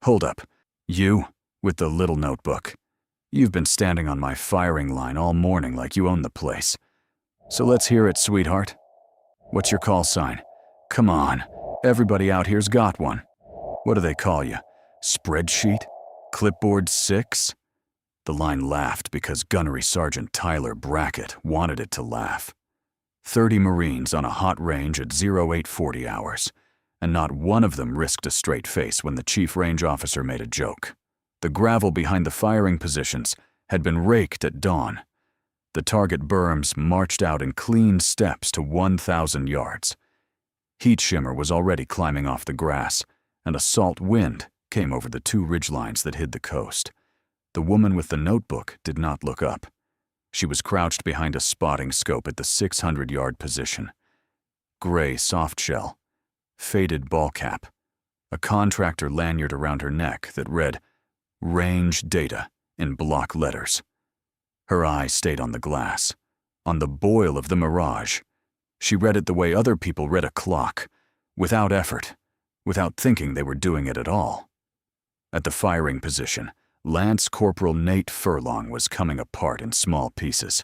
Hold up. You, with the little notebook. You've been standing on my firing line all morning like you own the place. So let's hear it, sweetheart. What's your call sign? Come on, everybody out here's got one. What do they call you? Spreadsheet? Clipboard Six? The line laughed because Gunnery Sergeant Tyler Brackett wanted it to laugh. 30 Marines on a hot range at 0840 hours, and not one of them risked a straight face when the chief range officer made a joke. The gravel behind the firing positions had been raked at dawn. The target berms marched out in clean steps to 1,000 yards. Heat shimmer was already climbing off the grass, and a salt wind came over the two ridgelines that hid the coast. The woman with the notebook did not look up. She was crouched behind a spotting scope at the 600-yard position. Gray softshell, faded ball cap, a contractor lanyard around her neck that read, "Range Data," in block letters. Her eyes stayed on the glass, on the boil of the mirage. She read it the way other people read a clock, without effort, without thinking they were doing it at all. At the firing position, Lance Corporal Nate Furlong was coming apart in small pieces.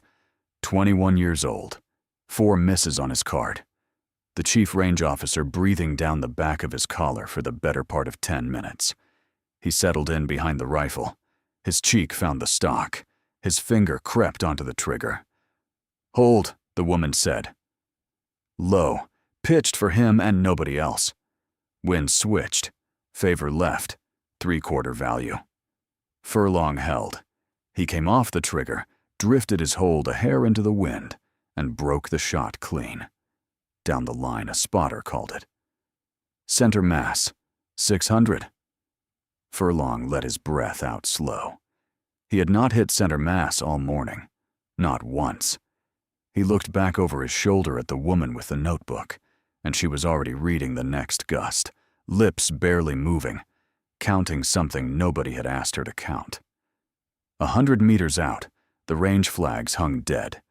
21 years old, 4 misses on his card. The chief range officer breathing down the back of his collar for the better part of 10 minutes. He settled in behind the rifle. His cheek found the stock. His finger crept onto the trigger. "Hold," the woman said. Low, pitched for him and nobody else. Wind switched. Favor left. 3/4 value. Furlong held. He came off the trigger, drifted his hold a hair into the wind, and broke the shot clean. Down the line, a spotter called it. Center mass, 600. Furlong let his breath out slow. He had not hit center mass all morning. Not once. He looked back over his shoulder at the woman with the notebook, and she was already reading the next gust, lips barely moving, counting something nobody had asked her to count. 100 meters out, the range flags hung dead.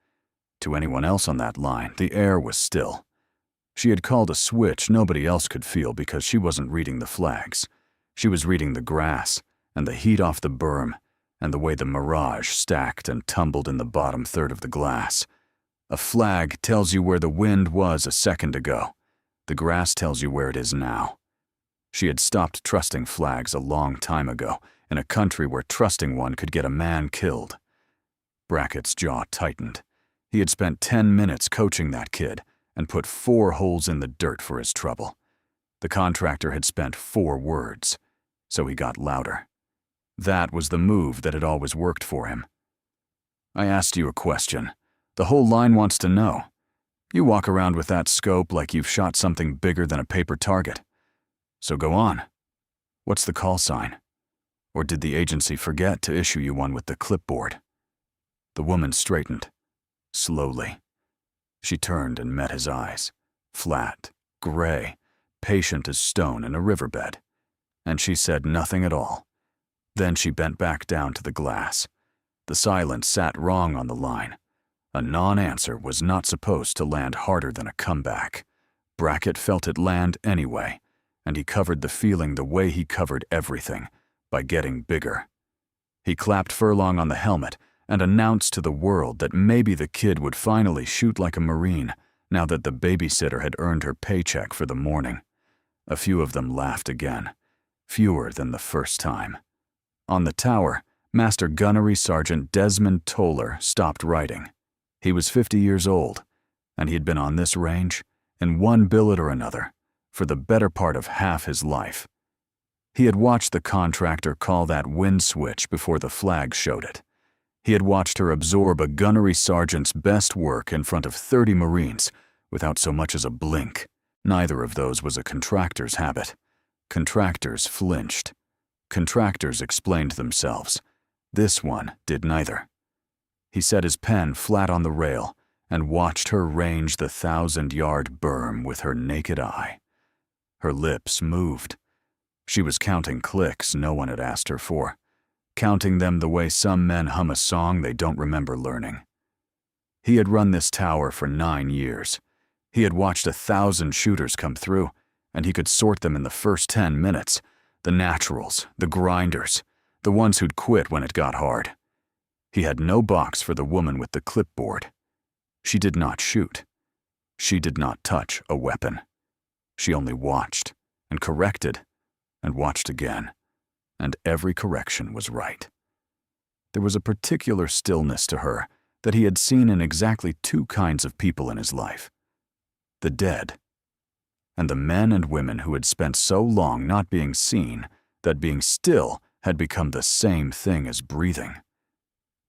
To anyone else on that line, the air was still. She had called a switch nobody else could feel because she wasn't reading the flags. She was reading the grass, and the heat off the berm, and the way the mirage stacked and tumbled in the bottom third of the glass. A flag tells you where the wind was a second ago. The grass tells you where it is now. She had stopped trusting flags a long time ago, in a country where trusting one could get a man killed. Brackett's jaw tightened. He had spent 10 minutes coaching that kid and put 4 holes in the dirt for his trouble. The contractor had spent 4 words, so he got louder. That was the move that had always worked for him. "I asked you a question. The whole line wants to know. You walk around with that scope like you've shot something bigger than a paper target. So go on. What's the call sign? Or did the agency forget to issue you one with the clipboard?" The woman straightened, slowly. She turned and met his eyes, flat, gray, patient as stone in a riverbed. And she said nothing at all. Then she bent back down to the glass. The silence sat wrong on the line. A non-answer was not supposed to land harder than a comeback. Brackett felt it land anyway, and he covered the feeling the way he covered everything, by getting bigger. He clapped Furlong on the helmet and announced to the world that maybe the kid would finally shoot like a Marine now that the babysitter had earned her paycheck for the morning. A few of them laughed again, fewer than the first time. On the tower, Master Gunnery Sergeant Desmond Toller stopped writing. He was 50 years old, and he had been on this range, in one billet or another, for the better part of half his life. He had watched the contractor call that wind switch before the flag showed it. He had watched her absorb a gunnery sergeant's best work in front of 30 Marines without so much as a blink. Neither of those was a contractor's habit. Contractors flinched. Contractors explained themselves. This one did neither. He set his pen flat on the rail and watched her range the 1,000-yard berm with her naked eye. Her lips moved. She was counting clicks no one had asked her for, counting them the way some men hum a song they don't remember learning. He had run this tower for 9 years. He had watched 1,000 shooters come through, and he could sort them in the first 10 minutes, the naturals, the grinders, the ones who'd quit when it got hard. He had no box for the woman with the clipboard. She did not shoot. She did not touch a weapon. She only watched, and corrected, and watched again, and every correction was right. There was a particular stillness to her that he had seen in exactly two kinds of people in his life: the dead, and the men and women who had spent so long not being seen that being still had become the same thing as breathing.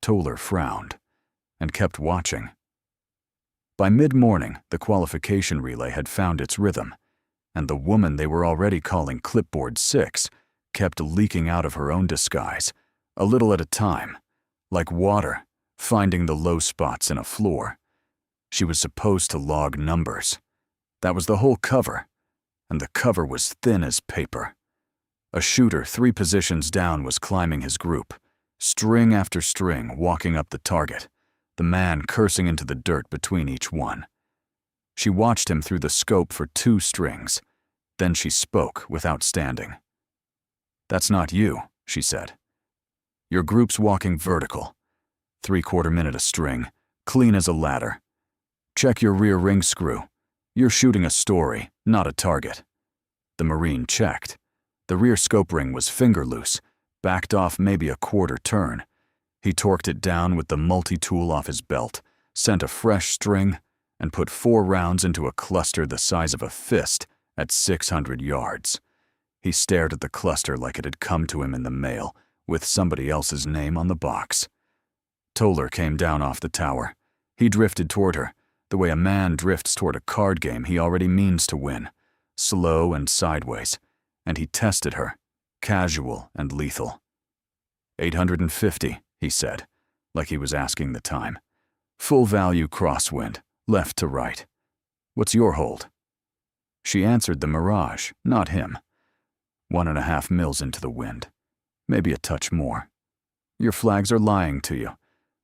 Toller frowned, and kept watching. By mid-morning, the qualification relay had found its rhythm, and the woman they were already calling Clipboard Six kept leaking out of her own disguise, a little at a time, like water, finding the low spots in a floor. She was supposed to log numbers. That was the whole cover, and the cover was thin as paper. A shooter 3 positions down was climbing his group, string after string walking up the target, the man cursing into the dirt between each one. She watched him through the scope for 2 strings. Then she spoke without standing. "That's not you," she said. "Your group's walking vertical. 3/4 minute a string, clean as a ladder. Check your rear ring screw. You're shooting a story, not a target." The Marine checked. The rear scope ring was finger loose, backed off maybe a 1/4 turn. He torqued it down with the multi-tool off his belt, sent a fresh string, and put 4 rounds into a cluster the size of a fist at 600 yards. He stared at the cluster like it had come to him in the mail, with somebody else's name on the box. Toller came down off the tower. He drifted toward her, the way a man drifts toward a card game he already means to win, slow and sideways, and he tested her, casual and lethal. 850, he said, like he was asking the time. Full value crosswind, left to right. What's your hold? She answered the Mirage, not him. 1.5 mils into the wind. Maybe a touch more. Your flags are lying to you.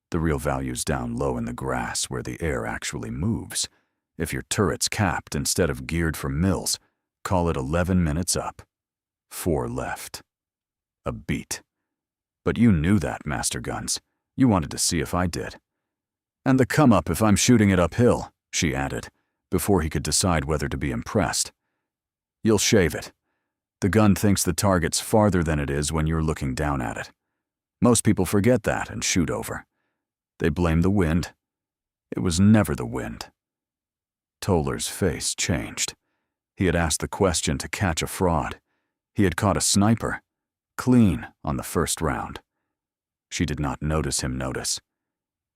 The real value's down low in the grass where the air actually moves. If your turret's capped instead of geared for mils, call it 11 minutes up. 4 left. A beat. But you knew that, Master Guns. You wanted to see if I did. And the come up if I'm shooting it uphill, she added, before he could decide whether to be impressed. You'll shave it. The gun thinks the target's farther than it is when you're looking down at it. Most people forget that and shoot over. They blame the wind. It was never the wind. Toller's face changed. He had asked the question to catch a fraud. He had caught a sniper, clean on the first round. She did not notice him notice.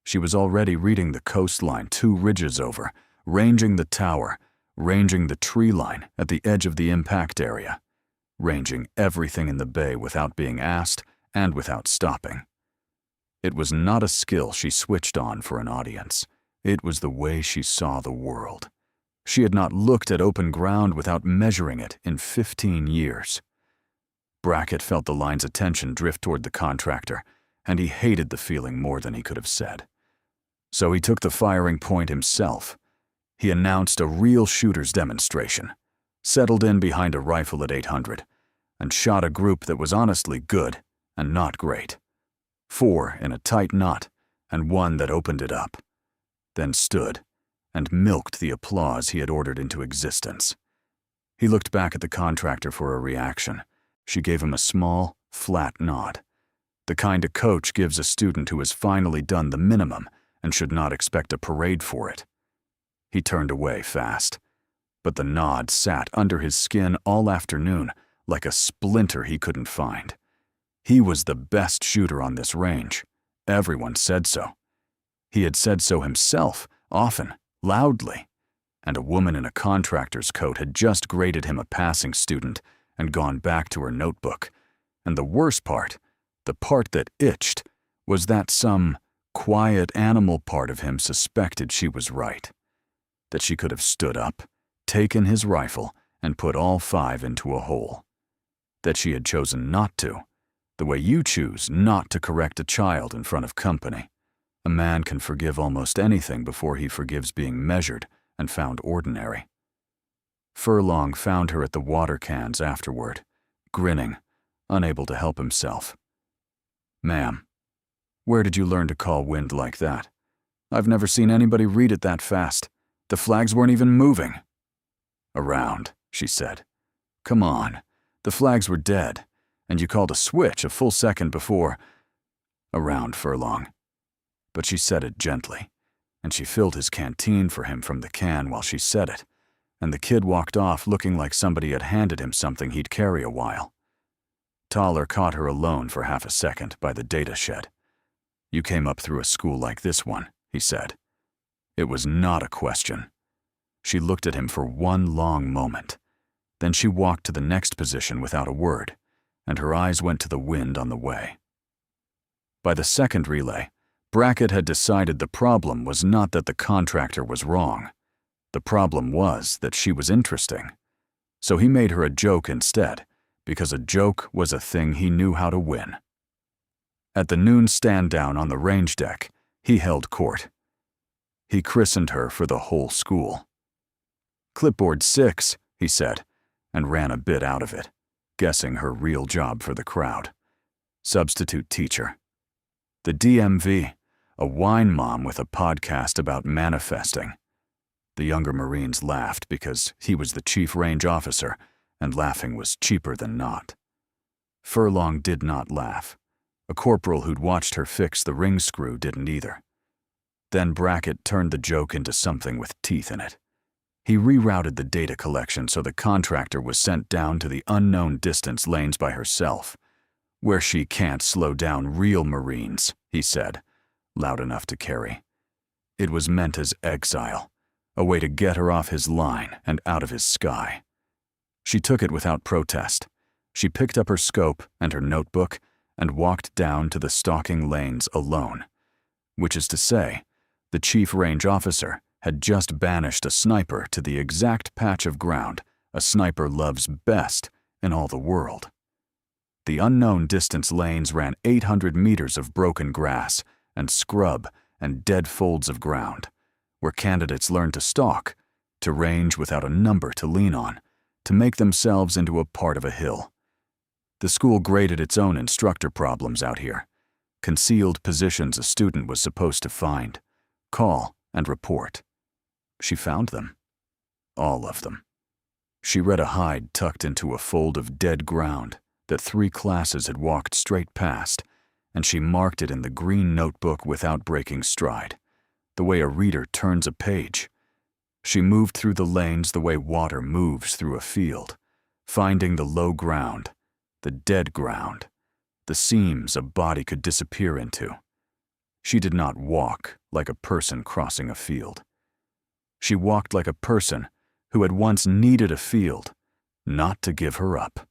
She was already reading the coastline 2 ridges over, ranging the tower, ranging the tree line at the edge of the impact area, ranging everything in the bay without being asked and without stopping. It was not a skill she switched on for an audience. It was the way she saw the world. She had not looked at open ground without measuring it in 15 years. Brackett felt the line's attention drift toward the contractor, and he hated the feeling more than he could have said. So he took the firing point himself. He announced a real shooter's demonstration, settled in behind a rifle at 800, and shot a group that was honestly good and not great. 4 in a tight knot, and 1 that opened it up. Then stood and milked the applause he had ordered into existence. He looked back at the contractor for a reaction. She gave him a small, flat nod, the kind a coach gives a student who has finally done the minimum and should not expect a parade for it. He turned away fast, but the nod sat under his skin all afternoon like a splinter he couldn't find. He was the best shooter on this range. Everyone said so. He had said so himself, often, loudly, and a woman in a contractor's coat had just graded him a passing student and gone back to her notebook. And the worst part, the part that itched, was that some quiet animal part of him suspected she was right, that she could have stood up, taken his rifle, and put all 5 into a hole, that she had chosen not to, the way you choose not to correct a child in front of company. A man can forgive almost anything before he forgives being measured and found ordinary. Furlong found her at the water cans afterward, grinning, unable to help himself. "Ma'am, where did you learn to call wind like that? I've never seen anybody read it that fast. The flags weren't even moving." "Around," she said. "Come on. The flags were dead, and you called a switch a full second before. Around, Furlong." But she said it gently, and she filled his canteen for him from the can while she said it, and the kid walked off looking like somebody had handed him something he'd carry a while. Toller caught her alone for half a second by the data shed. "You came up through a school like this one," he said. It was not a question. She looked at him for one long moment. Then she walked to the next position without a word, and her eyes went to the wind on the way. By the second relay, Brackett had decided the problem was not that the contractor was wrong. The problem was that she was interesting. So he made her a joke instead, because a joke was a thing he knew how to win. At the noon stand-down on the range deck, he held court. He christened her for the whole school. "Clipboard 6, he said, and ran a bit out of it, guessing her real job for the crowd. Substitute teacher. The DMV, a wine mom with a podcast about manifesting. The younger Marines laughed because he was the chief range officer, and laughing was cheaper than not. Furlong did not laugh. A corporal who'd watched her fix the ring screw didn't either. Then Brackett turned the joke into something with teeth in it. He rerouted the data collection so the contractor was sent down to the unknown distance lanes by herself, where she can't slow down real Marines, he said, loud enough to carry. It was meant as exile, a way to get her off his line and out of his sky. She took it without protest. She picked up her scope and her notebook and walked down to the stalking lanes alone, which is to say, the chief range officer had just banished a sniper to the exact patch of ground a sniper loves best in all the world. The unknown distance lanes ran 800 meters of broken grass and scrub and dead folds of ground, where candidates learned to stalk, to range without a number to lean on, to make themselves into a part of a hill. The school graded its own instructor problems out here, concealed positions a student was supposed to find, call, and report. She found them. All of them. She read a hide tucked into a fold of dead ground that 3 classes had walked straight past, and she marked it in the green notebook without breaking stride, the way a reader turns a page. She moved through the lanes the way water moves through a field, finding the low ground, the dead ground, the seams a body could disappear into. She did not walk like a person crossing a field. She walked like a person who had once needed a field, not to give her up,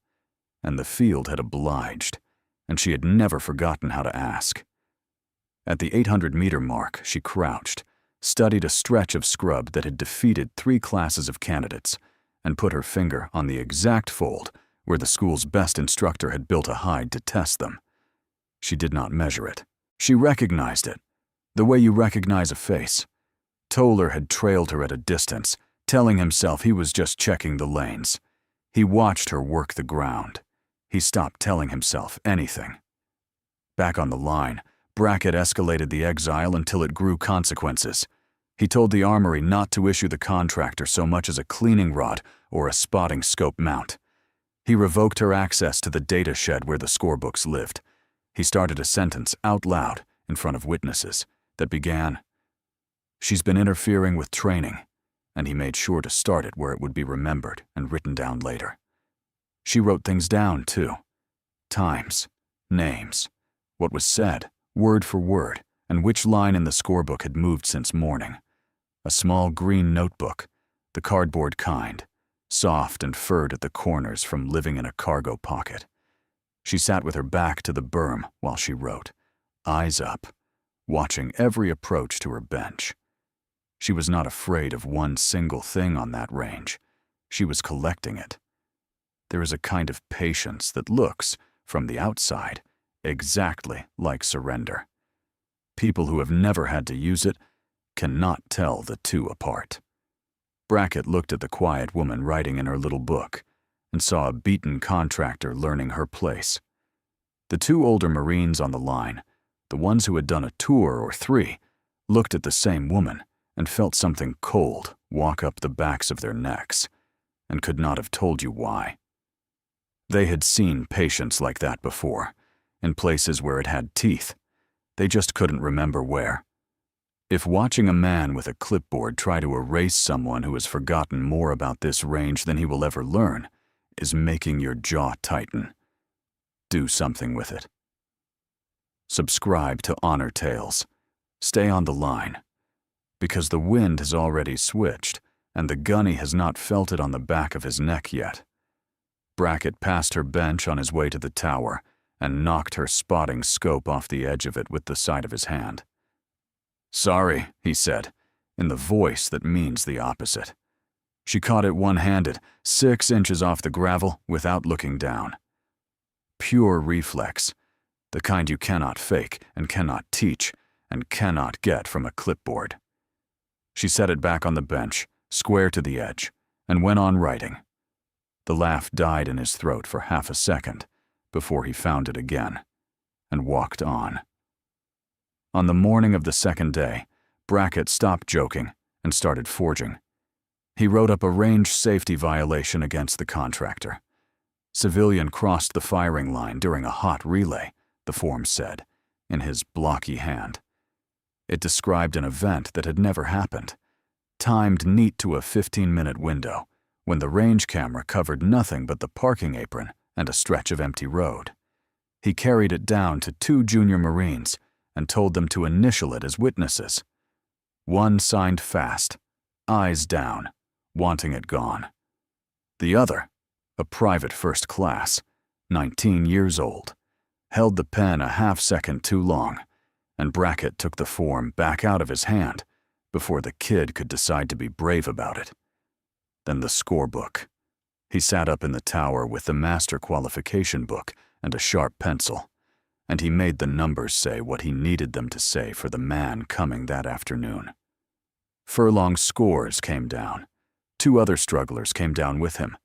and the field had obliged, and she had never forgotten how to ask. At the 800-meter mark, she crouched, studied a stretch of scrub that had defeated 3 classes of candidates, and put her finger on the exact fold where the school's best instructor had built a hide to test them. She did not measure it. She recognized it, the way you recognize a face. Toller had trailed her at a distance, telling himself he was just checking the lanes. He watched her work the ground. He stopped telling himself anything. Back on the line, Brackett escalated the exile until it grew consequences. He told the armory not to issue the contractor so much as a cleaning rod or a spotting scope mount. He revoked her access to the data shed where the scorebooks lived. He started a sentence out loud in front of witnesses that began, "She's been interfering with training," and he made sure to start it where it would be remembered and written down later. She wrote things down, too. Times, names, what was said, word for word, and which line in the scorebook had moved since morning. A small green notebook, the cardboard kind, soft and furred at the corners from living in a cargo pocket. She sat with her back to the berm while she wrote, eyes up, watching every approach to her bench. She was not afraid of one single thing on that range. She was collecting it. There is a kind of patience that looks, from the outside, exactly like surrender. People who have never had to use it cannot tell the two apart. Brackett looked at the quiet woman writing in her little book and saw a beaten contractor learning her place. The two older Marines on the line, the ones who had done a tour or three, looked at the same woman and felt something cold walk up the backs of their necks, and could not have told you why. They had seen patients like that before, in places where it had teeth. They just couldn't remember where. If watching a man with a clipboard try to erase someone who has forgotten more about this range than he will ever learn is making your jaw tighten, do something with it. Subscribe to Honor Tales. Stay on the line, because the wind has already switched and the gunny has not felt it on the back of his neck yet. Brackett passed her bench on his way to the tower and knocked her spotting scope off the edge of it with the side of his hand. "Sorry," he said, in the voice that means the opposite. She caught it one-handed, 6 inches off the gravel, without looking down. Pure reflex, the kind you cannot fake and cannot teach and cannot get from a clipboard. She set it back on the bench, square to the edge, and went on writing. The laugh died in his throat for half a second before he found it again and walked on. On the morning of the second day, Brackett stopped joking and started forging. He wrote up a range safety violation against the contractor. Civilian crossed the firing line during a hot relay, the form said, in his blocky hand. It described an event that had never happened, timed neat to a 15-minute window, when the range camera covered nothing but the parking apron and a stretch of empty road. He carried it down to 2 junior Marines and told them to initial it as witnesses. One signed fast, eyes down, wanting it gone. The other, a private first class, 19 years old, held the pen a half-second too long, and Brackett took the form back out of his hand before the kid could decide to be brave about it. Then the scorebook. He sat up in the tower with the master qualification book and a sharp pencil, and he made the numbers say what he needed them to say for the man coming that afternoon. Furlong's scores came down. 2 other strugglers came down with him.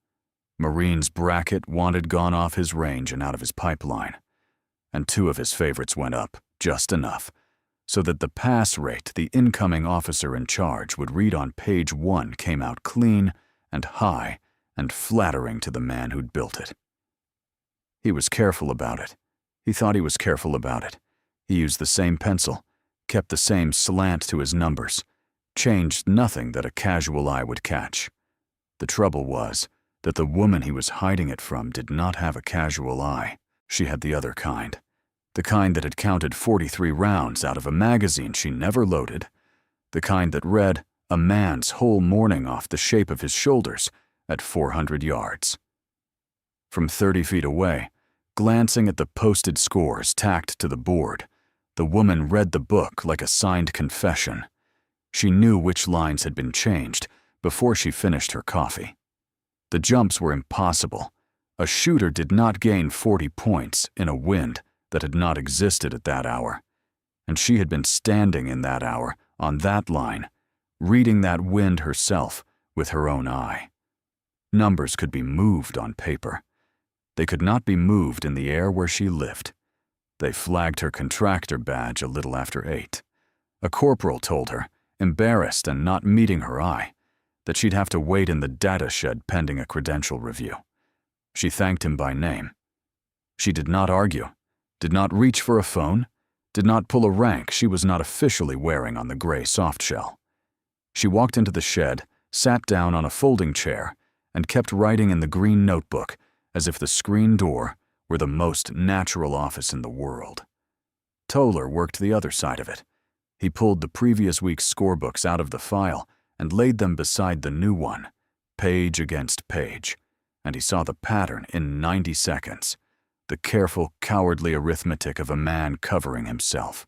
Marines Brackett wanted gone off his range and out of his pipeline, and 2 of his favorites went up, just enough, so that the pass rate the incoming officer in charge would read on page 1 came out clean and high and flattering to the man who'd built it. He was careful about it. He thought he was careful about it. He used the same pencil, kept the same slant to his numbers, changed nothing that a casual eye would catch. The trouble was that the woman he was hiding it from did not have a casual eye. She had the other kind. The kind that had counted 43 rounds out of a magazine she never loaded. The kind that read a man's whole morning off the shape of his shoulders at 400 yards. From 30 feet away, glancing at the posted scores tacked to the board, the woman read the book like a signed confession. She knew which lines had been changed before she finished her coffee. The jumps were impossible. A shooter did not gain 40 points in a wind that had not existed at that hour, and she had been standing in that hour on that line, reading that wind herself with her own eye. Numbers could be moved on paper. They could not be moved in the air where she lived. They flagged her contractor badge a little after 8. A corporal told her, embarrassed and not meeting her eye, that she'd have to wait in the data shed pending a credential review. She thanked him by name. She did not argue, did not reach for a phone, did not pull a rank she was not officially wearing on the gray softshell. She walked into the shed, sat down on a folding chair, and kept writing in the green notebook as if the screen door were the most natural office in the world. Toller worked the other side of it. He pulled the previous week's scorebooks out of the file and laid them beside the new one, page against page, and he saw the pattern in 90 seconds, the careful, cowardly arithmetic of a man covering himself.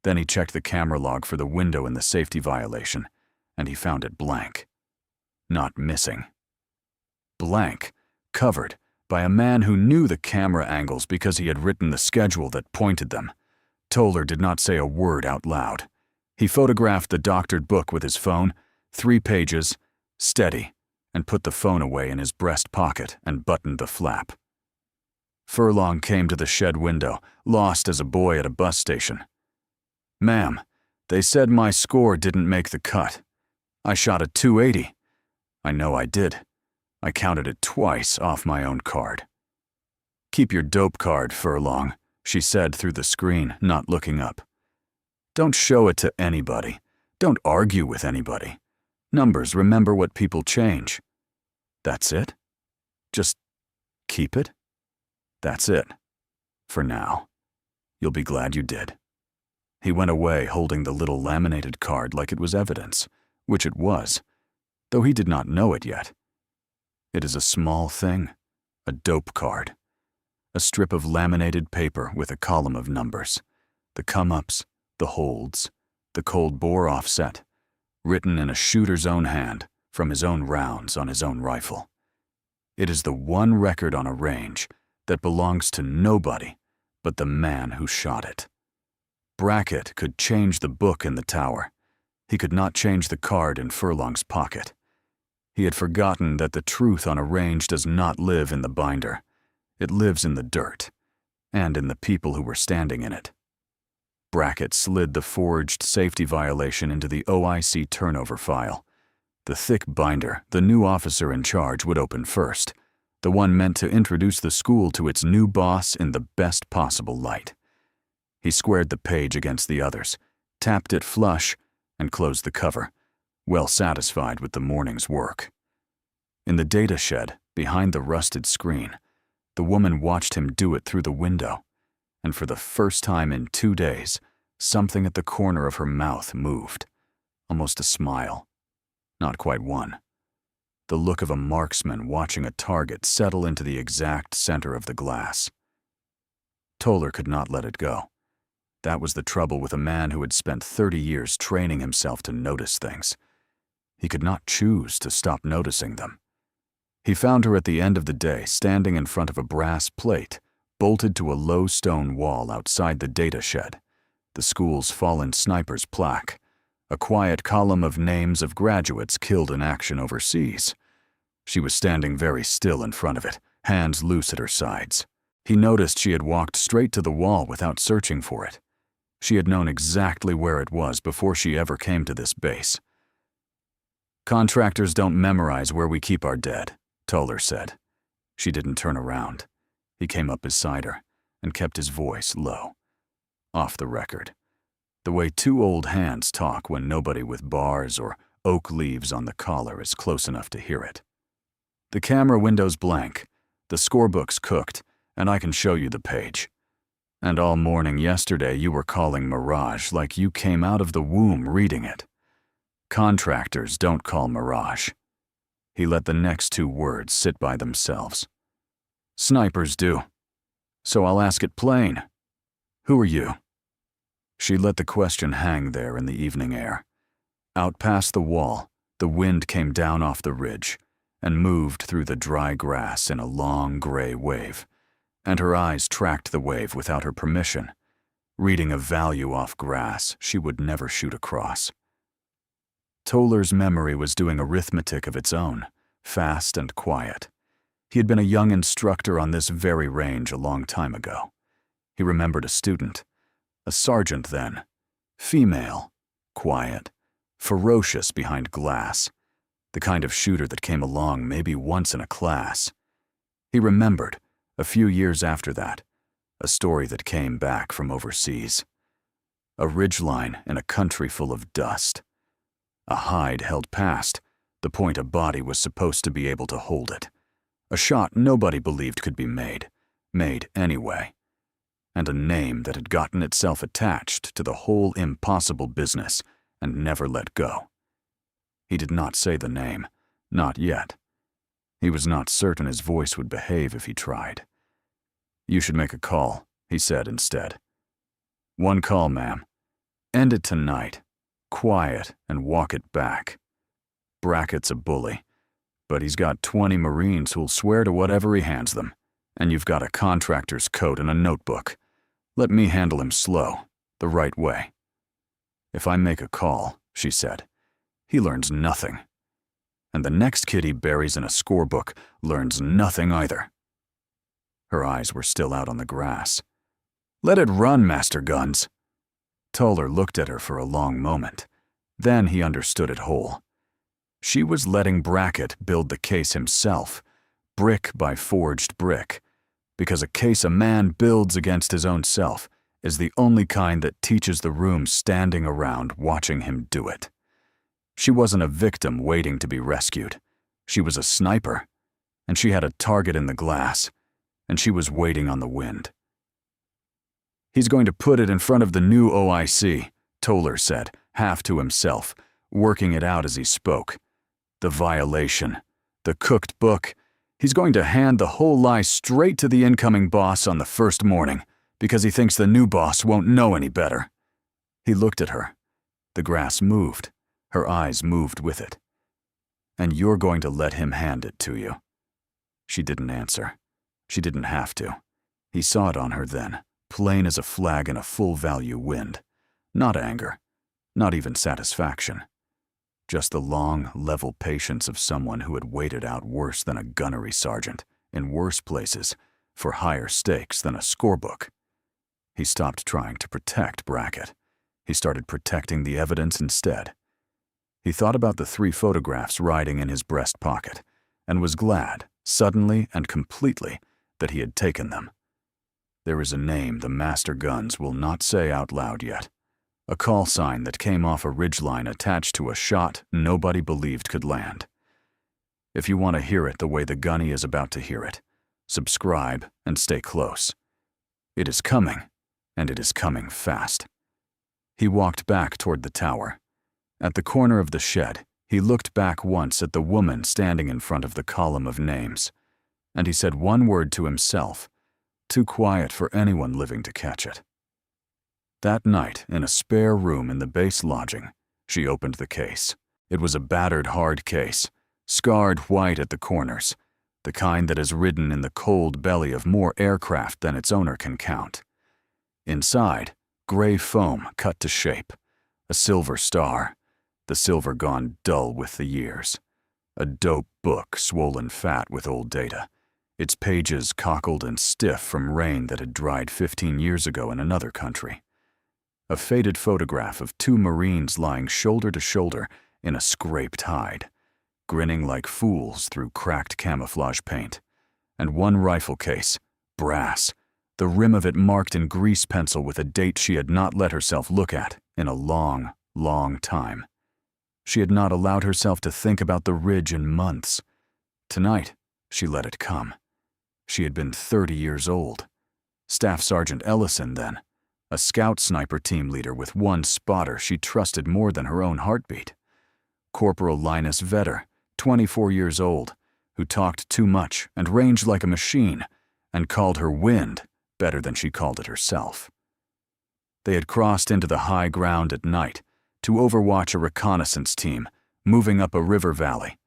Then he checked the camera log for the window in the safety violation, and he found it blank. Not missing. Blank, covered by a man who knew the camera angles because he had written the schedule that pointed them. Toller did not say a word out loud. He photographed the doctored book with his phone, 3 pages, steady, and put the phone away in his breast pocket and buttoned the flap. Furlong came to the shed window, lost as a boy at a bus station. "Ma'am, they said my score didn't make the cut. I shot a .280. I know I did. I counted it twice off my own card." "Keep your dope card, Furlong," she said through the screen, not looking up. "Don't show it to anybody. Don't argue with anybody. Numbers remember what people change." "That's it? Just keep it?" "That's it. For now. You'll be glad you did." He went away holding the little laminated card like it was evidence, which it was, though he did not know it yet. It is a small thing, a dope card. A strip of laminated paper with a column of numbers, the come-ups, the holds, the cold bore offset, written in a shooter's own hand from his own rounds on his own rifle. It is the one record on a range that belongs to nobody but the man who shot it. Brackett could change the book in the tower. He could not change the card in Furlong's pocket. He had forgotten that the truth on a range does not live in the binder. It lives in the dirt, and in the people who were standing in it. Brackett slid the forged safety violation into the OIC turnover file. The thick binder the new officer in charge would open first, the one meant to introduce the school to its new boss in the best possible light. He squared the page against the others, tapped it flush, and closed the cover, well satisfied with the morning's work. In the data shed, behind the rusted screen, the woman watched him do it through the window, and for the first time in 2 days, something at the corner of her mouth moved, almost a smile. Not quite one. The look of a marksman watching a target settle into the exact center of the glass. Toller could not let it go. That was the trouble with a man who had spent 30 years training himself to notice things. He could not choose to stop noticing them. He found her at the end of the day standing in front of a brass plate, bolted to a low stone wall outside the data shed, the school's fallen sniper's plaque, a quiet column of names of graduates killed in action overseas. She was standing very still in front of it, hands loose at her sides. He noticed she had walked straight to the wall without searching for it. She had known exactly where it was before she ever came to this base. "Contractors don't memorize where we keep our dead," Toller said. She didn't turn around. He came up beside her and kept his voice low. Off the record. The way two old hands talk when nobody with bars or oak leaves on the collar is close enough to hear it. "The camera window's blank, the scorebook's cooked, and I can show you the page. And all morning yesterday you were calling Mirage like you came out of the womb reading it. Contractors don't call Mirage." He let the next 2 words sit by themselves. "Snipers do. So I'll ask it plain. Who are you?" She let the question hang there in the evening air. Out past the wall, the wind came down off the ridge and moved through the dry grass in a long gray wave, and her eyes tracked the wave without her permission, reading a value off grass she would never shoot across. Toller's memory was doing arithmetic of its own, fast and quiet. He had been a young instructor on this very range a long time ago. He remembered a student, a sergeant then, female, quiet, ferocious behind glass, the kind of shooter that came along maybe once in a class. He remembered, a few years after that, a story that came back from overseas. A ridgeline in a country full of dust. A hide held past, the point a body was supposed to be able to hold it. A shot nobody believed could be made anyway. And a name that had gotten itself attached to the whole impossible business and never let go. He did not say the name, not yet. He was not certain his voice would behave if he tried. "You should make a call," he said instead. "One call, ma'am. End it tonight. Quiet and walk it back. Brackett's a bully, but he's got 20 Marines who'll swear to whatever he hands them, and you've got a contractor's coat and a notebook. Let me handle him slow, the right way." "If I make a call," she said, "he learns nothing. And the next kid he buries in a scorebook learns nothing either." Her eyes were still out on the grass. "Let it run, Master Guns." Toller looked at her for a long moment. Then he understood it whole. She was letting Brackett build the case himself, brick by forged brick, because a case a man builds against his own self is the only kind that teaches the room standing around watching him do it. She wasn't a victim waiting to be rescued. She was a sniper, and she had a target in the glass, and she was waiting on the wind. "He's going to put it in front of the new OIC, Toller said, half to himself, working it out as he spoke. The violation, the cooked book. He's going to hand the whole lie straight to the incoming boss on the first morning, because he thinks the new boss won't know any better." He looked at her. The grass moved. Her eyes moved with it. "And you're going to let him hand it to you?" She didn't answer. She didn't have to. He saw it on her then, plain as a flag in a full-value wind. Not anger, not even satisfaction. Just the long, level patience of someone who had waited out worse than a gunnery sergeant, in worse places, for higher stakes than a scorebook. He stopped trying to protect Brackett. He started protecting the evidence instead. He thought about the 3 photographs riding in his breast pocket, and was glad, suddenly and completely, that he had taken them. There is a name the Master Guns will not say out loud yet. A call sign that came off a ridgeline attached to a shot nobody believed could land. If you want to hear it the way the gunny is about to hear it, subscribe and stay close. It is coming, and it is coming fast. He walked back toward the tower. At the corner of the shed, he looked back once at the woman standing in front of the column of names, and he said one word to himself, too quiet for anyone living to catch it. That night, in a spare room in the base lodging, she opened the case. It was a battered hard case, scarred white at the corners, the kind that is ridden in the cold belly of more aircraft than its owner can count. Inside, gray foam cut to shape, a silver star, the silver gone dull with the years, a dope book swollen fat with old data, its pages cockled and stiff from rain that had dried 15 years ago in another country. A faded photograph of 2 Marines lying shoulder to shoulder in a scraped hide, grinning like fools through cracked camouflage paint, and 1 rifle case, brass, the rim of it marked in grease pencil with a date she had not let herself look at in a long, long time. She had not allowed herself to think about the ridge in months. Tonight, she let it come. She had been 30 years old. Staff Sergeant Ellison then, a scout sniper team leader with 1 spotter she trusted more than her own heartbeat. Corporal Linus Vetter, 24 years old, who talked too much and ranged like a machine, and called her wind better than she called it herself. They had crossed into the high ground at night to overwatch a reconnaissance team moving up a river valley.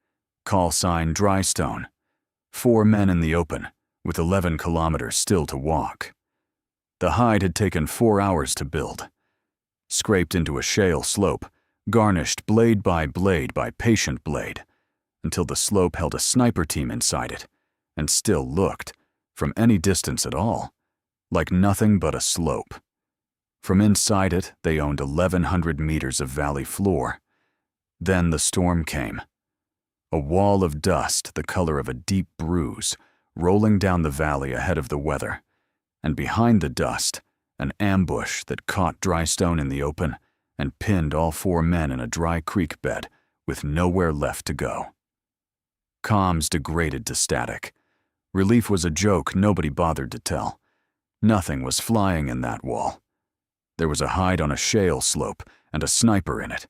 Call sign Drystone. 4 men in the open, with 11 kilometers still to walk. The hide had taken 4 hours to build. Scraped into a shale slope, garnished blade by patient blade, until the slope held a sniper team inside it, and still looked, from any distance at all, like nothing but a slope. From inside it, they owned 1,100 meters of valley floor. Then the storm came. A wall of dust the color of a deep bruise, rolling down the valley ahead of the weather, and behind the dust, an ambush that caught Drystone in the open and pinned all 4 men in a dry creek bed with nowhere left to go. Comms degraded to static. Relief was a joke nobody bothered to tell. Nothing was flying in that wall. There was a hide on a shale slope and a sniper in it,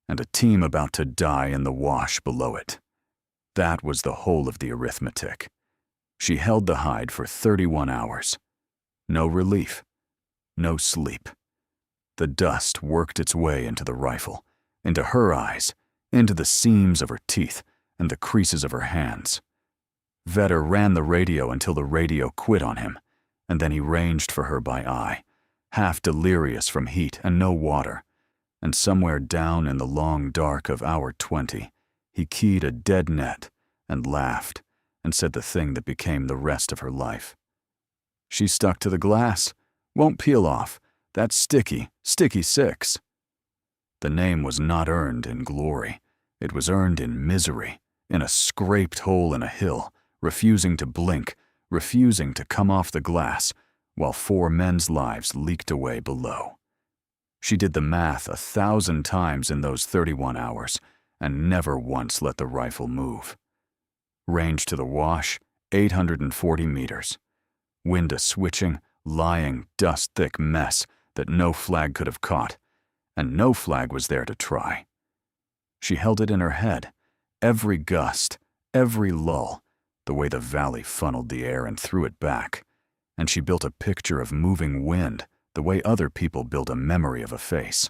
and a team about to die in the wash below it. That was the whole of the arithmetic. She held the hide for 31 hours. No relief. No sleep. The dust worked its way into the rifle, into her eyes, into the seams of her teeth and the creases of her hands. Vetter ran the radio until the radio quit on him, and then he ranged for her by eye, half delirious from heat and no water, and somewhere down in the long dark of hour 20, he keyed a dead net and laughed and said the thing that became the rest of her life. She stuck to the glass. Won't peel off. That's sticky, sticky 6. The name was not earned in glory. It was earned in misery, in a scraped hole in a hill, refusing to blink, refusing to come off the glass, while 4 men's lives leaked away below. She did the math 1,000 times in those 31 hours, and never once let the rifle move. Range to the wash, 840 meters. Wind a switching, lying, dust-thick mess that no flag could have caught, and no flag was there to try. She held it in her head, every gust, every lull, the way the valley funneled the air and threw it back, and she built a picture of moving wind the way other people build a memory of a face.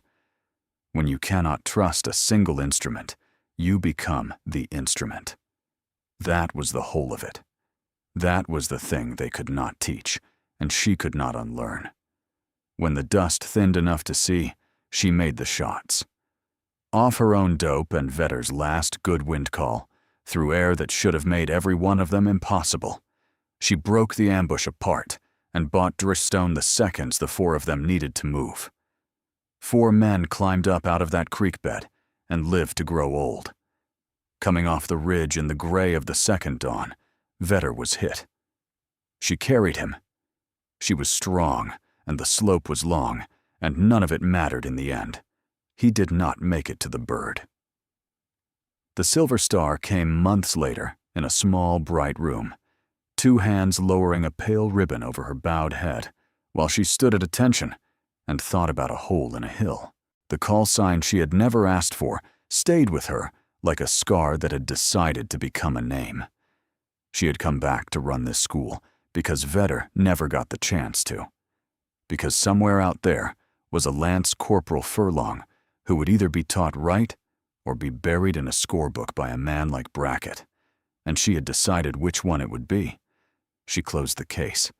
When you cannot trust a single instrument, you become the instrument. That was the whole of it. That was the thing they could not teach, and she could not unlearn. When the dust thinned enough to see, she made the shots. Off her own dope and Vetter's last good wind call, through air that should have made every one of them impossible, she broke the ambush apart and bought Dristone the seconds the 4 of them needed to move. 4 men climbed up out of that creek bed and lived to grow old. Coming off the ridge in the gray of the second dawn, Vetter was hit. She carried him. She was strong, and the slope was long, and none of it mattered in the end. He did not make it to the bird. The Silver Star came months later in a small, bright room, 2 hands lowering a pale ribbon over her bowed head, while she stood at attention and thought about a hole in a hill. The call sign she had never asked for stayed with her like a scar that had decided to become a name. She had come back to run this school because Vetter never got the chance to. Because somewhere out there was a Lance Corporal Furlong who would either be taught right or be buried in a scorebook by a man like Brackett, and she had decided which one it would be. She closed the case.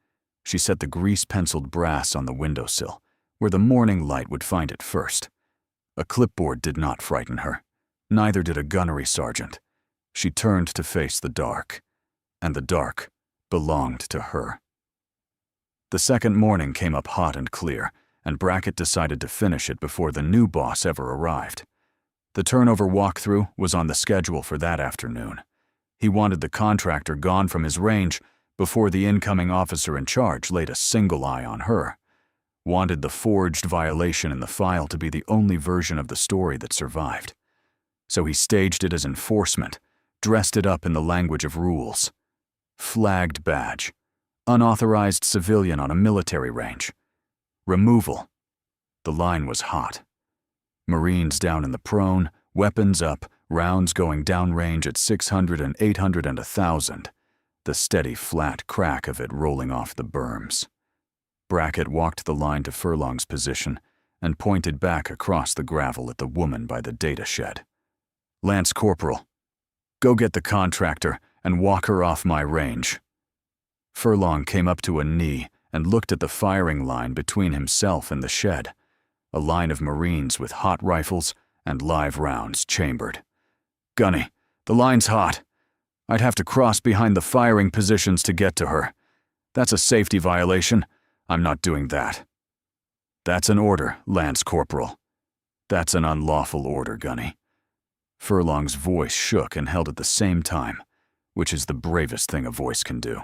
She set the grease-penciled brass on the windowsill, where the morning light would find it first. A clipboard did not frighten her. Neither did a gunnery sergeant. She turned to face the dark, and the dark belonged to her. The second morning came up hot and clear, and Brackett decided to finish it before the new boss ever arrived. The turnover walkthrough was on the schedule for that afternoon. He wanted the contractor gone from his range before the incoming officer in charge laid a single eye on her. Wanted the forged violation in the file to be the only version of the story that survived. So he staged it as enforcement, dressed it up in the language of rules. Flagged badge. Unauthorized civilian on a military range. Removal. The line was hot. Marines down in the prone, weapons up, rounds going downrange at 600 and 800 and 1,000. The steady, flat crack of it rolling off the berms. Brackett walked the line to Furlong's position and pointed back across the gravel at the woman by the data shed. "Lance Corporal, go get the contractor and walk her off my range." Furlong came up to a knee and looked at the firing line between himself and the shed, a line of Marines with hot rifles and live rounds chambered. "Gunny, the line's hot. I'd have to cross behind the firing positions to get to her. That's a safety violation. I'm not doing that." "That's an order, Lance Corporal." "That's an unlawful order, Gunny." Furlong's voice shook and held at the same time, which is the bravest thing a voice can do.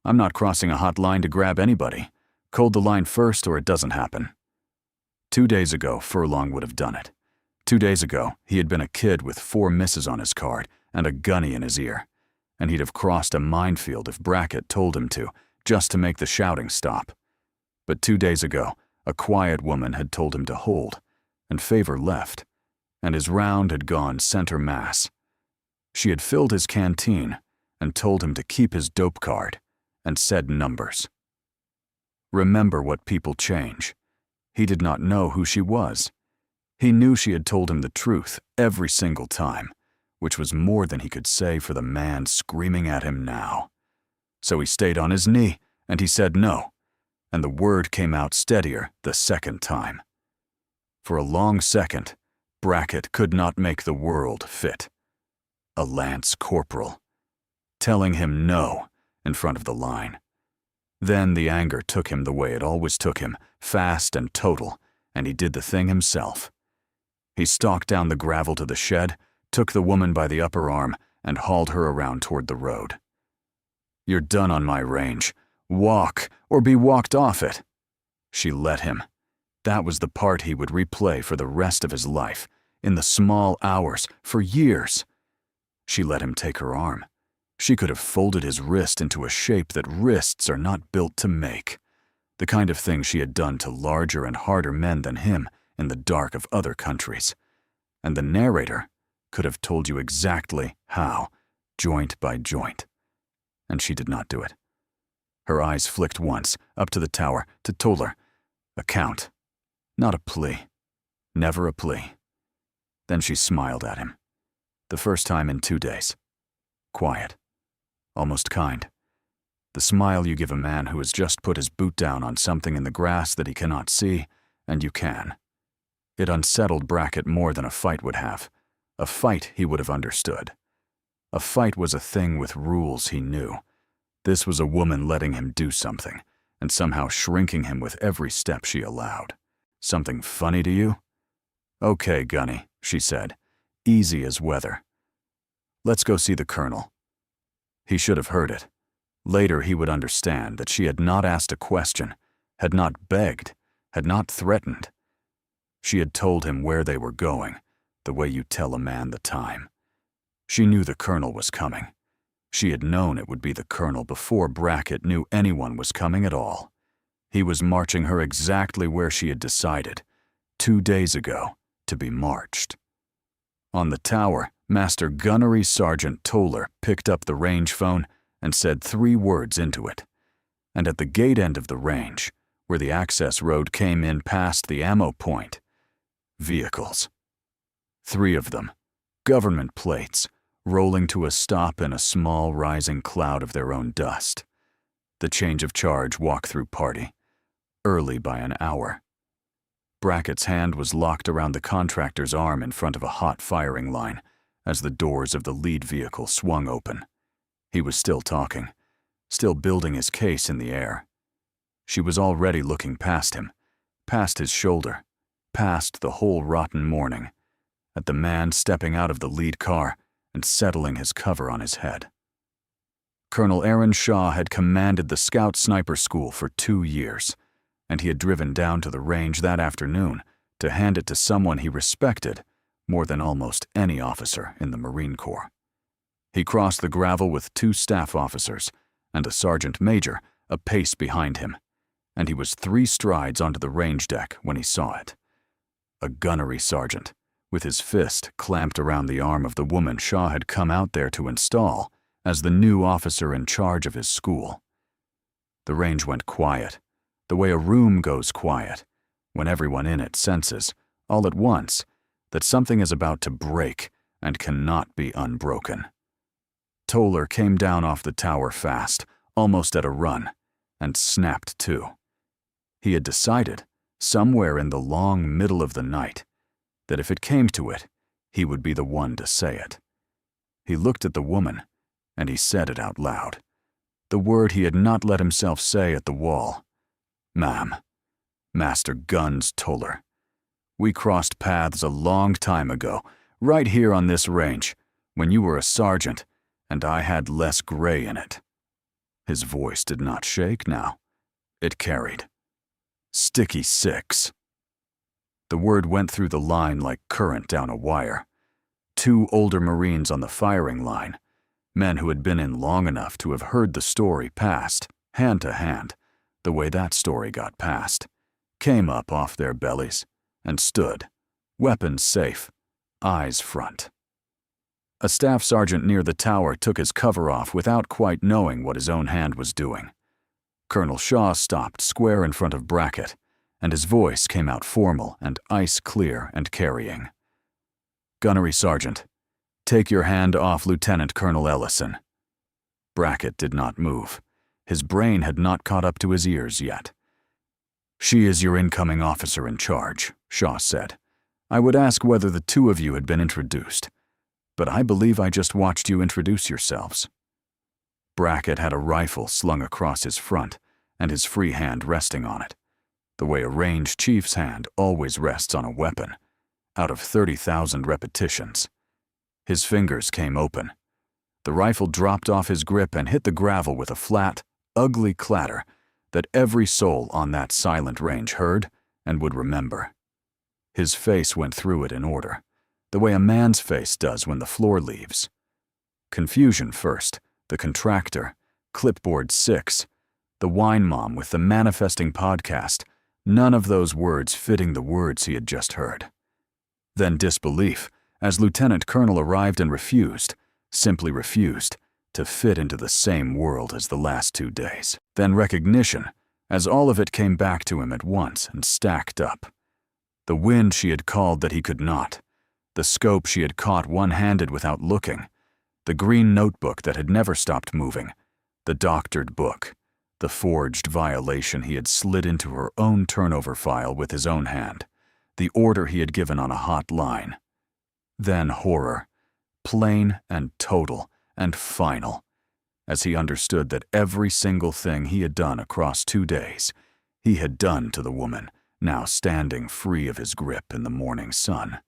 "I'm not crossing a hot line to grab anybody. Cold the line first or it doesn't happen." 2 days ago, Furlong would have done it. 2 days ago, he had been a kid with 4 misses on his card and a gunny in his ear, and he'd have crossed a minefield if Brackett told him to, just to make the shouting stop. But 2 days ago, a quiet woman had told him to hold, and Favor left, and his round had gone center mass. She had filled his canteen and told him to keep his dope card, and said numbers. Remember what people change. He did not know who she was. He knew she had told him the truth every single time, which was more than he could say for the man screaming at him now. So he stayed on his knee, and he said no, and the word came out steadier the second time. For a long second, Brackett could not make the world fit. A Lance Corporal, telling him no in front of the line. Then the anger took him the way it always took him, fast and total, and he did the thing himself. He stalked down the gravel to the shed, took the woman by the upper arm, and hauled her around toward the road. "You're done on my range. Walk, or be walked off it." She let him. That was the part he would replay for the rest of his life, in the small hours, for years. She let him take her arm. She could have folded his wrist into a shape that wrists are not built to make. The kind of thing she had done to larger and harder men than him in the dark of other countries. And the narrator could have told you exactly how, joint by joint. And she did not do it. Her eyes flicked once, up to the tower, to Toller. A count. Not a plea. Never a plea. Then she smiled at him. The first time in 2 days. Quiet. Almost kind. The smile you give a man who has just put his boot down on something in the grass that he cannot see, and you can. It unsettled Brackett more than a fight would have. A fight he would have understood. A fight was a thing with rules he knew. This was a woman letting him do something, and somehow shrinking him with every step she allowed. Something funny to you? "Okay, Gunny," she said, easy as weather. "Let's go see the colonel." He should have heard it. Later he would understand that she had not asked a question, had not begged, had not threatened. She had told him where they were going, the way you tell a man the time. She knew the colonel was coming. She had known it would be the colonel before Brackett knew anyone was coming at all. He was marching her exactly where she had decided, 2 days ago, to be marched. On the tower, Master Gunnery Sergeant Toller picked up the range phone and said 3 words into it. And at the gate end of the range, where the access road came in past the ammo point, vehicles. 3 of them, government plates, rolling to a stop in a small rising cloud of their own dust. The change of charge walk-through party, early by an hour. Brackett's hand was locked around the contractor's arm in front of a hot firing line as the doors of the lead vehicle swung open. He was still talking, still building his case in the air. She was already looking past him, past his shoulder, past the whole rotten morning, at the man stepping out of the lead car and settling his cover on his head. Colonel Aaron Shaw had commanded the Scout Sniper School for 2 years, and he had driven down to the range that afternoon to hand it to someone he respected more than almost any officer in the Marine Corps. He crossed the gravel with 2 staff officers and a sergeant major a pace behind him, and he was 3 strides onto the range deck when he saw it. A gunnery sergeant, with his fist clamped around the arm of the woman Shaw had come out there to install as the new officer in charge of his school. The range went quiet, the way a room goes quiet, when everyone in it senses, all at once, that something is about to break and cannot be unbroken. Toller came down off the tower fast, almost at a run, and snapped to. He had decided, somewhere in the long middle of the night, that if it came to it, he would be the one to say it. He looked at the woman, and he said it out loud. The word he had not let himself say at the wall. "Ma'am, Master Guns Toller. We crossed paths a long time ago, right here on this range, when you were a sergeant, and I had less gray in it." His voice did not shake now. It carried. "Sticky 6. The word went through the line like current down a wire. 2 older Marines on the firing line, men who had been in long enough to have heard the story passed, hand to hand, the way that story got passed, came up off their bellies and stood, weapons safe, eyes front. A staff sergeant near the tower took his cover off without quite knowing what his own hand was doing. Colonel Shaw stopped square in front of Brackett, and his voice came out formal and ice-clear and carrying. "Gunnery Sergeant, take your hand off Lieutenant Colonel Ellison." Brackett did not move. His brain had not caught up to his ears yet. "She is your incoming officer in charge," Shaw said. "I would ask whether the 2 of you had been introduced, but I believe I just watched you introduce yourselves." Brackett had a rifle slung across his front, and his free hand resting on it, the way a range chief's hand always rests on a weapon, out of 30,000 repetitions. His fingers came open. The rifle dropped off his grip and hit the gravel with a flat, ugly clatter that every soul on that silent range heard and would remember. His face went through it in order, the way a man's face does when the floor leaves. Confusion first, the contractor, Clipboard Six, the wine mom with the manifesting podcast, none of those words fitting the words he had just heard. Then disbelief, as Lieutenant Colonel arrived and refused, simply refused, to fit into the same world as the last 2 days. Then recognition, as all of it came back to him at once and stacked up. The wind she had called that he could not, the scope she had caught one-handed without looking, the green notebook that had never stopped moving, the doctored book, the forged violation he had slid into her own turnover file with his own hand, the order he had given on a hot line. Then horror, plain and total and final, as he understood that every single thing he had done across 2 days, he had done to the woman now standing free of his grip in the morning sun.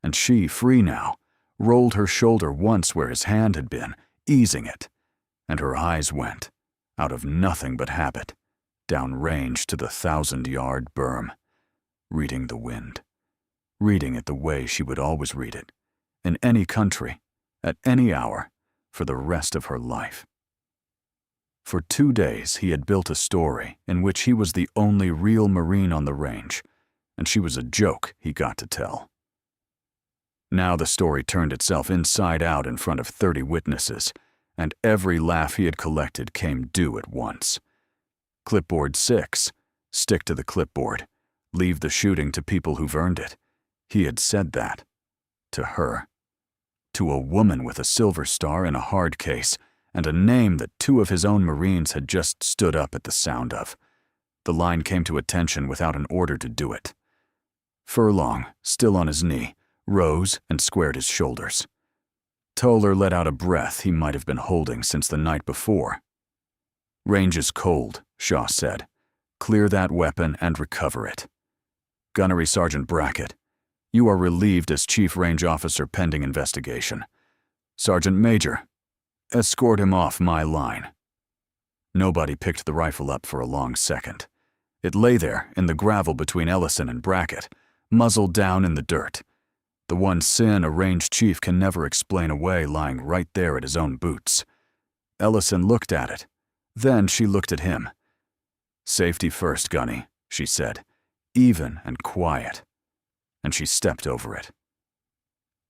And she, free now, rolled her shoulder once where his hand had been, easing it, and her eyes went, out of nothing but habit, down range to the 1,000-yard berm, reading the wind, reading it the way she would always read it, in any country, at any hour, for the rest of her life. For 2 days he had built a story in which he was the only real Marine on the range, and she was a joke he got to tell. Now the story turned itself inside out in front of 30 witnesses, and every laugh he had collected came due at once. Clipboard 6, stick to the clipboard, leave the shooting to people who've earned it. He had said that. To her. To a woman with a silver star in a hard case, and a name that 2 of his own Marines had just stood up at the sound of. The line came to attention without an order to do it. Furlong, still on his knee, rose and squared his shoulders. Toller let out a breath he might have been holding since the night before. "Range is cold," Shaw said. "Clear that weapon and recover it. Gunnery Sergeant Brackett, you are relieved as Chief Range Officer pending investigation. Sergeant Major, escort him off my line." Nobody picked the rifle up for a long second. It lay there in the gravel between Ellison and Brackett, muzzle down in the dirt. The one sin a range chief can never explain away lying right there at his own boots. Ellison looked at it. Then she looked at him. "Safety first, Gunny," she said, even and quiet. And she stepped over it.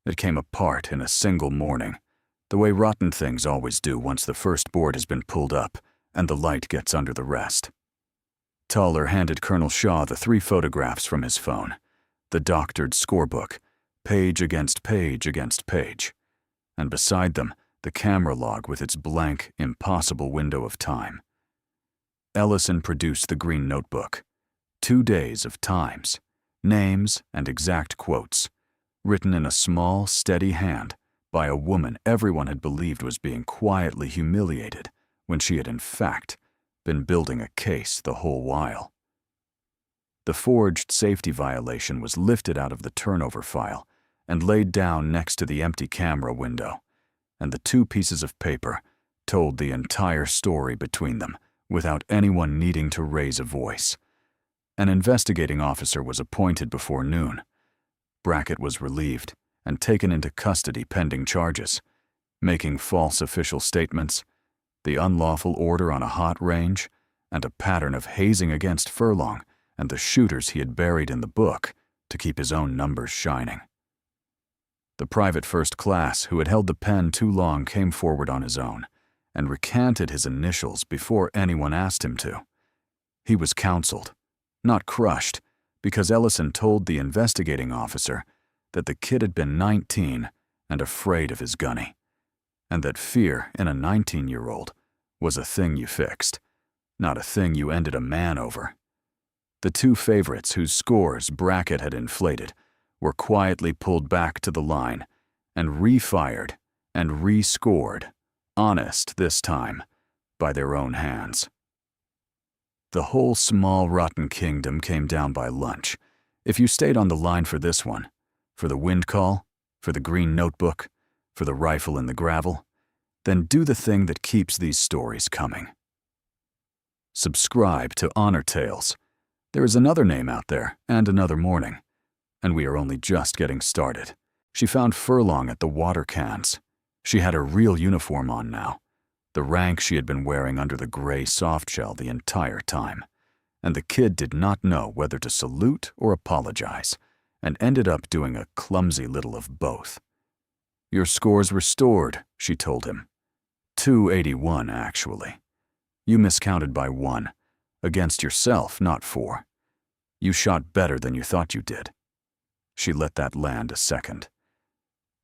It came apart in a single morning, the way rotten things always do once the first board has been pulled up and the light gets under the rest. Toller handed Colonel Shaw the 3 photographs from his phone, the doctored scorebook, page against page against page, and beside them, the camera log with its blank, impossible window of time. Ellison produced the green notebook. 2 days of times, names, and exact quotes, written in a small, steady hand by a woman everyone had believed was being quietly humiliated when she had in fact been building a case the whole while. The forged safety violation was lifted out of the turnover file and laid down next to the empty camera window, and the 2 pieces of paper told the entire story between them without anyone needing to raise a voice. An investigating officer was appointed before noon. Brackett was relieved and taken into custody pending charges, making false official statements, the unlawful order on a hot range, and a pattern of hazing against Furlong and the shooters he had buried in the book to keep his own numbers shining. The private first class who had held the pen too long came forward on his own and recanted his initials before anyone asked him to. He was counseled, not crushed, because Ellison told the investigating officer that the kid had been 19 and afraid of his gunny, and that fear in a 19-year-old was a thing you fixed, not a thing you ended a man over. The 2 favorites whose scores Brackett had inflated were quietly pulled back to the line and refired and rescored, honest this time, by their own hands. The whole small, rotten kingdom came down by lunch. If you stayed on the line for this one, for the wind call, for the green notebook, for the rifle in the gravel, then do the thing that keeps these stories coming. Subscribe to Honor Tales. There is another name out there, and another morning. And we are only just getting started. She found Furlong at the water cans. She had her real uniform on now, the rank she had been wearing under the gray softshell the entire time. And the kid did not know whether to salute or apologize, and ended up doing a clumsy little of both. "Your score's restored," she told him. 281, actually. You miscounted by 1, against yourself, not 4. You shot better than you thought you did. She let that land a second.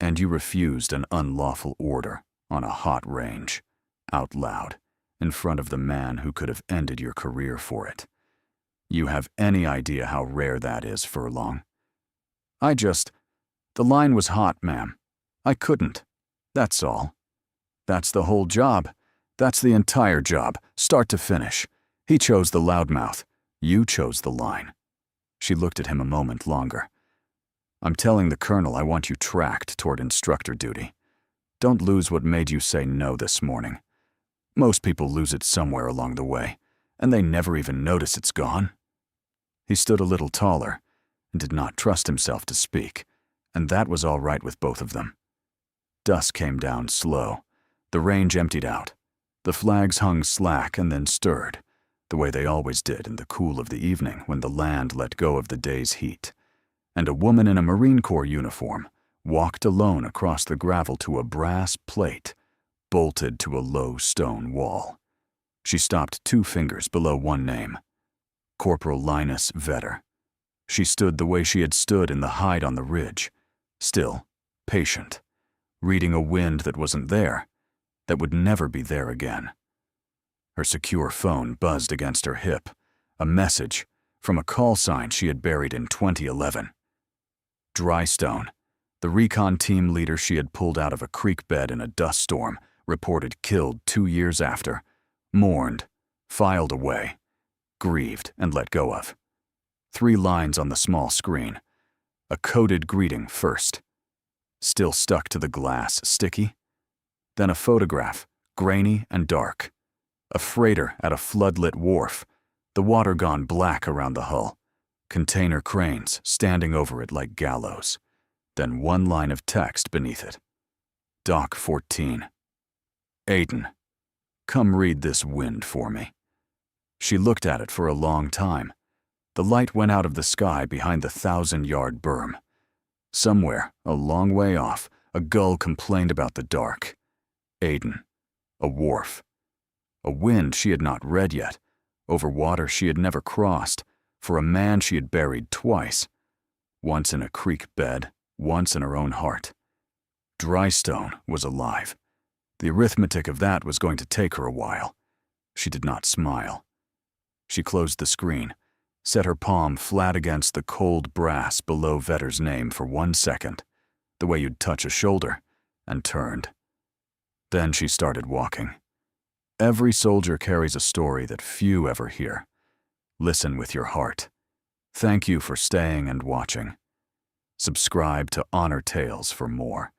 And you refused an unlawful order on a hot range, out loud, in front of the man who could have ended your career for it. You have any idea how rare that is, Furlong? The line was hot, ma'am. I couldn't. That's all. That's the whole job. That's the entire job, start to finish. He chose the loudmouth. You chose the line. She looked at him a moment longer. I'm telling the colonel I want you tracked toward instructor duty. Don't lose what made you say no this morning. Most people lose it somewhere along the way, and they never even notice it's gone. He stood a little taller and did not trust himself to speak, and that was all right with both of them. Dusk came down slow. The range emptied out. The flags hung slack and then stirred, the way they always did in the cool of the evening when the land let go of the day's heat. And a woman in a Marine Corps uniform walked alone across the gravel to a brass plate, bolted to a low stone wall. She stopped 2 fingers below one name, Corporal Linus Vetter. She stood the way she had stood in the hide on the ridge, still, patient, reading a wind that wasn't there, that would never be there again. Her secure phone buzzed against her hip, a message from a call sign she had buried in 2011. Drystone, the recon team leader she had pulled out of a creek bed in a dust storm, reported killed 2 years after, mourned, filed away, grieved and let go of. 3 lines on the small screen. A coded greeting first. Still stuck to the glass, sticky. Then a photograph, grainy and dark. A freighter at a floodlit wharf, the water gone black around the hull. Container cranes standing over it like gallows. Then 1 line of text beneath it. Dock 14. Aiden, come read this wind for me. She looked at it for a long time. The light went out of the sky behind the 1,000-yard berm. Somewhere, a long way off, a gull complained about the dark. Aiden, a wharf. A wind she had not read yet, over water she had never crossed, for a man she had buried twice. Once in a creek bed, once in her own heart. Drystone was alive. The arithmetic of that was going to take her a while. She did not smile. She closed the screen, set her palm flat against the cold brass below Vetter's name for 1 second, the way you'd touch a shoulder, and turned. Then she started walking. Every soldier carries a story that few ever hear. Listen with your heart. Thank you for staying and watching. Subscribe to Honor Tales for more.